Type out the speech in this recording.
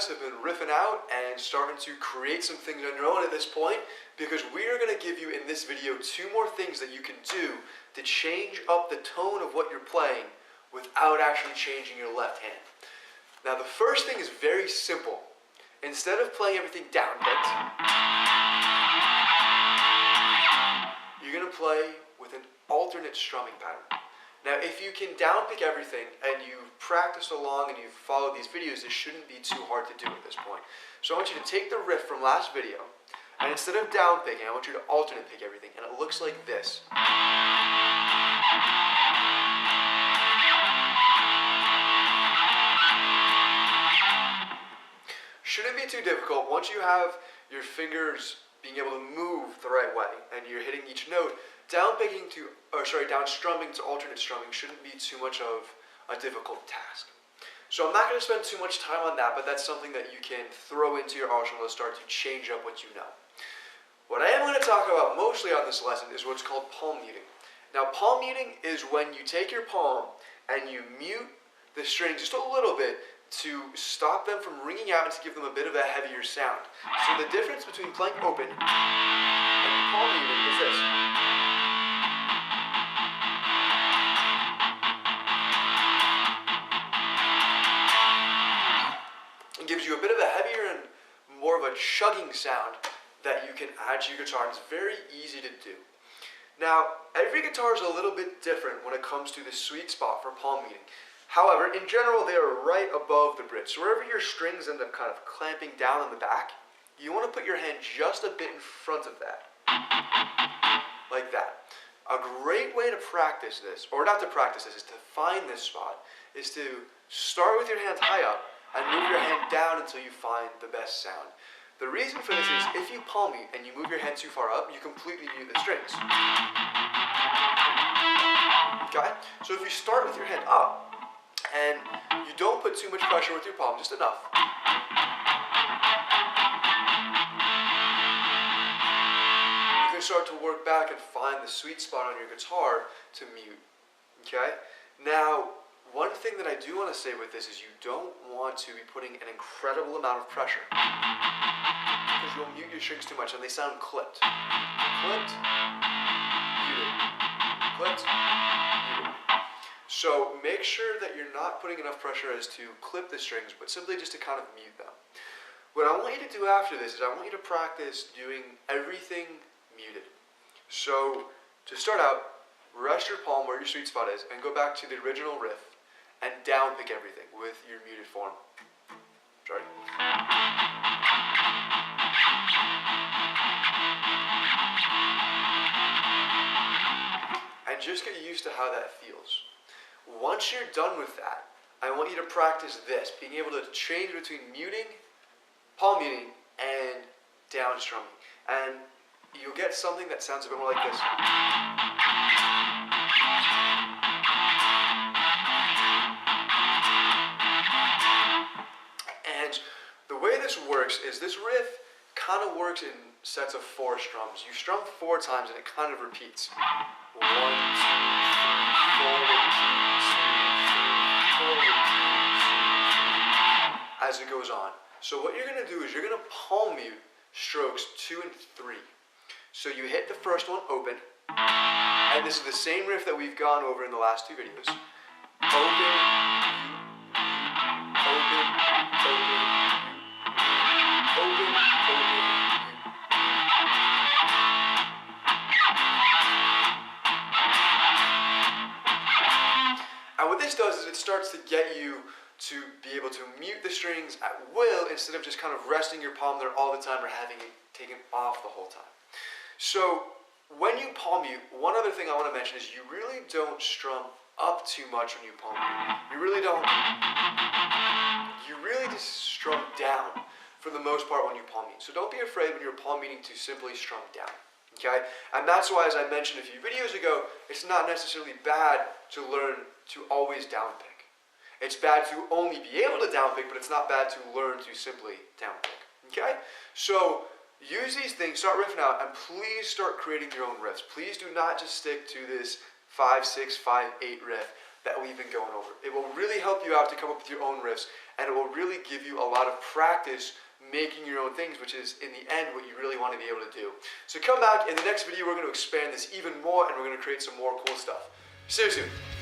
guys have been riffing out and starting to create some things on your own at this point, because we are going to give you in this video 2 more things that you can do to change up the tone of what you're playing without actually changing your left hand. Now the first thing is very simple. Instead of playing everything downpicked, you're going to play with an alternate strumming pattern. Now if you can downpick everything and you've practiced along and you've followed these videos, this shouldn't be too hard to do at this point. So I want you to take the riff from last video, and instead of downpicking, I want you to alternate pick everything, and it looks like this. Shouldn't be too difficult. Once you have your fingers being able to move the right way and you're hitting each note, down strumming to alternate strumming shouldn't be too much of a difficult task. So I'm not going to spend too much time on that, but that's something that you can throw into your arsenal to start to change up what you know. What I am going to talk about mostly on this lesson is what's called palm muting. Now palm muting is when you take your palm and you mute the strings just a little bit to stop them from ringing out and to give them a bit of a heavier sound. So the difference between playing open and palm muting is this. It gives you a bit of a heavier and more of a chugging sound that you can add to your guitar, and it's very easy to do. Now, every guitar is a little bit different when it comes to the sweet spot for palm muting. However, in general, they are right above the bridge. So wherever your strings end up kind of clamping down on the back, you want to put your hand just a bit in front of that. Like that. A great way to practice this, or not to practice this, is to find this spot, is to start with your hands high up and move your hand down until you find the best sound. The reason for this is if you palm mute and you move your hand too far up, you completely mute the strings. Okay? So if you start with your hand up, and you don't put too much pressure with your palm, just enough. You can start to work back and find the sweet spot on your guitar to mute. Okay? Now, one thing that I do want to say with this is you don't want to be putting an incredible amount of pressure, because you'll mute your strings too much and they sound clipped. Clipped, muted. Clipped, muted. So make sure that you're not putting enough pressure as to clip the strings, but simply just to kind of mute them. What I want you to do after this is I want you to practice doing everything muted. So to start out, rest your palm where your sweet spot is and go back to the original riff and down pick everything with your muted form. Sorry. And just get used to how that feels. Once you're done with that, I want you to practice this, being able to change between muting, palm muting, and down strumming. And you'll get something that sounds a bit more like this. And the way this works is this riff kind of works in sets of 4 strums. You strum 4 times and it kind of repeats. 1, 2, 3, 4, repeat, 2, 3, 4, repeat, 2, 3, as it goes on. So what you're going to do is you're going to palm mute strokes 2 and 3. So you hit the first one open, and this is the same riff that we've gone over in the last 2 videos. Open, open, open, open, open. And what this does is it starts to get you to be able to mute the strings at will instead of just kind of resting your palm there all the time or having it taken off the whole time. So when you palm mute, one other thing I want to mention is you really don't strum up too much when you palm mute. You really don't. You really just strum down for the most part when you palm mute. So don't be afraid when you're palm muting to simply strum down. Okay? And that's why, as I mentioned a few videos ago, it's not necessarily bad to learn to always downpick. It's bad to only be able to downpick, but it's not bad to learn to simply downpick. Okay? So use these things, start riffing out, and please start creating your own riffs. Please do not just stick to this 5-6, 5-8 riff that we've been going over. It will really help help you out to come up with your own riffs, and it will really give you a lot of practice making your own things, which is in the end what you really want to be able to do. So come back in the next video, we're going to expand this even more, and we're going to create some more cool stuff. See you soon.